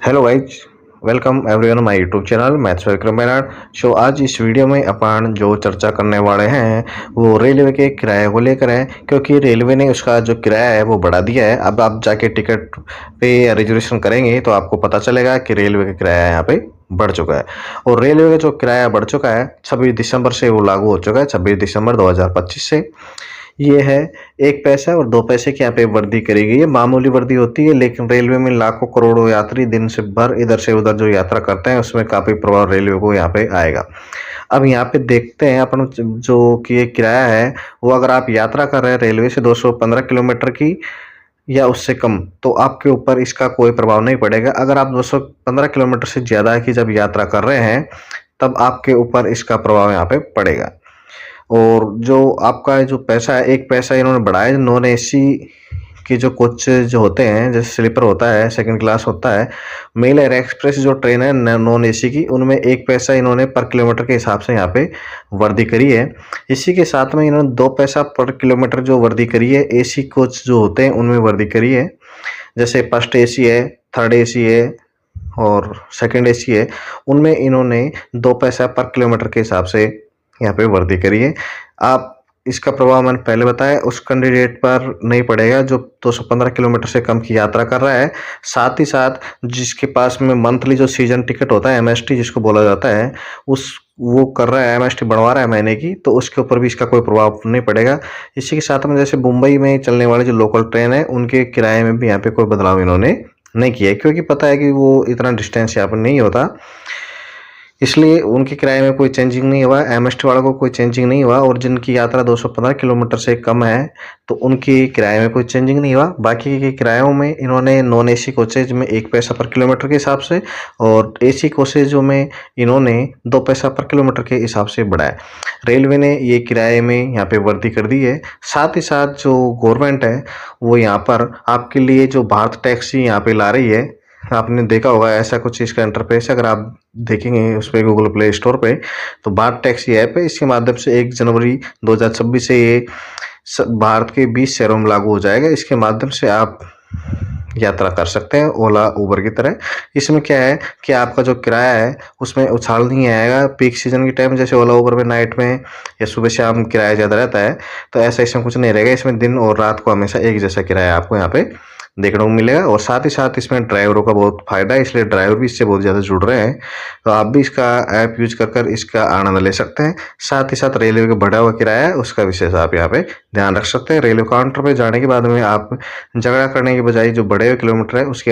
Hello guys, welcome everyone my YouTube channel maths Vikram बेनाड। So आज इस वीडियो में अपन जो चर्चा करने वाले हैं वो रेलवे के किराए को लेकर है, क्योंकि रेलवे ने उसका जो किराया है वो बढ़ा दिया है। अब आप जाके टिकट पे या रिजर्वेशन करेंगे तो आपको पता चलेगा कि रेलवे का किराया यहाँ पे बढ़ चुका है। और रेलवे का जो किराया बढ़ चुका है 26 दिसंबर से वो लागू हो चुका है, 26 दिसंबर 2025 से। ये है 1 पैसा और 2 पैसे की यहाँ पे वृद्धि करी गई है। मामूली वृद्धि होती है, लेकिन रेलवे में लाखों करोड़ों यात्री दिन से भर इधर से उधर जो यात्रा करते हैं उसमें काफ़ी प्रभाव रेलवे को यहाँ पे आएगा। अब यहाँ पे देखते हैं अपन जो कि ये किराया है वो अगर आप यात्रा कर रहे हैं रेलवे से 215 किलोमीटर की या उससे कम, तो आपके ऊपर इसका कोई प्रभाव नहीं पड़ेगा। अगर आप 215 किलोमीटर से ज़्यादा की जब यात्रा कर रहे हैं तब आपके ऊपर इसका प्रभाव यहाँ पे पड़ेगा। और जो आपका जो पैसा है 1 पैसा इन्होंने बढ़ाया। नॉन एसी के जो कोच जो होते हैं, जैसे स्लीपर होता है, सेकंड क्लास होता है, मेल एयर एक्सप्रेस जो ट्रेन है नॉन एसी की, उनमें 1 पैसा इन्होंने पर किलोमीटर के हिसाब से यहाँ पे वृद्धि करी है। इसी के साथ में इन्होंने 2 पैसा पर किलोमीटर जो वृद्धि करी है एसी कोच जो होते हैं उनमें वृद्धि करी है। जैसे फर्स्ट एसी है, थर्ड एसी है और सेकंड एसी है, उनमें इन्होंने 2 पैसा पर किलोमीटर के हिसाब से यहाँ पे वृद्धि करी है। आप इसका प्रभाव मैंने पहले बताया उस कैंडिडेट पर नहीं पड़ेगा जो 215 किलोमीटर से कम की यात्रा कर रहा है। साथ ही साथ जिसके पास में मंथली जो सीजन टिकट होता है एमएसटी जिसको बोला जाता है, उस वो कर रहा है, एमएसटी बढ़वा रहा है महीने की, तो उसके ऊपर भी इसका कोई प्रभाव नहीं पड़ेगा। इसी के साथ में जैसे मुंबई में चलने वाले जो लोकल ट्रेन है उनके किराए में भी यहाँ पे कोई बदलाव इन्होंने नहीं किया है, क्योंकि पता है कि वो इतना डिस्टेंस यहाँ पर नहीं होता, इसलिए उनके किराए में कोई चेंजिंग नहीं हुआ। एमएसटी वालों को कोई चेंजिंग नहीं हुआ, और जिनकी यात्रा 215 किलोमीटर से कम है तो उनकी किराए में कोई चेंजिंग नहीं हुआ। बाकी के किरायों में इन्होंने नॉन एसी कोचेज में 1 पैसा पर किलोमीटर के हिसाब से और एसी कोचेजों में इन्होंने 2 पैसा पर किलोमीटर के हिसाब से बढ़ाया। रेलवे ने ये किराए में यहाँ पे वृद्धि कर दी है। साथ ही साथ जो गवर्नमेंट है वो यहाँ पर आपके लिए जो भारत टैक्सी यहाँ पे ला रही है, आपने देखा होगा ऐसा कुछ इसका इंटरफेस। अगर आप देखेंगे उस पर गूगल प्ले स्टोर पे तो भारत टैक्सी ऐप है। इसके माध्यम से 1 जनवरी 2026 से ये भारत के 20 शहरों में लागू हो जाएगा। इसके माध्यम से आप यात्रा कर सकते हैं ओला उबर की तरह। इसमें क्या है कि आपका जो किराया है उसमें उछाल नहीं आएगा। पीक सीजन के टाइम जैसे ओला उबर में नाइट में या सुबह शाम किराया ज़्यादा रहता है, तो ऐसा इसमें कुछ नहीं रहेगा। इसमें दिन और रात को हमेशा एक जैसा किराया आपको यहाँ पे देखने को मिलेगा। और साथ ही साथ इसमें ड्राइवरों का बहुत फायदा है, इसलिए ड्राइवर भी इससे बहुत ज़्यादा जुड़ रहे हैं। तो आप भी इसका ऐप यूज कर इसका आनंद ले सकते हैं। साथ ही साथ रेलवे का बढ़ा हुआ किराया है उसका विशेष आप यहाँ पे ध्यान रख सकते हैं। रेलवे काउंटर पे जाने के बाद में आप झगड़ा करने के बजाय जो बढ़े हुए किलोमीटर है उसके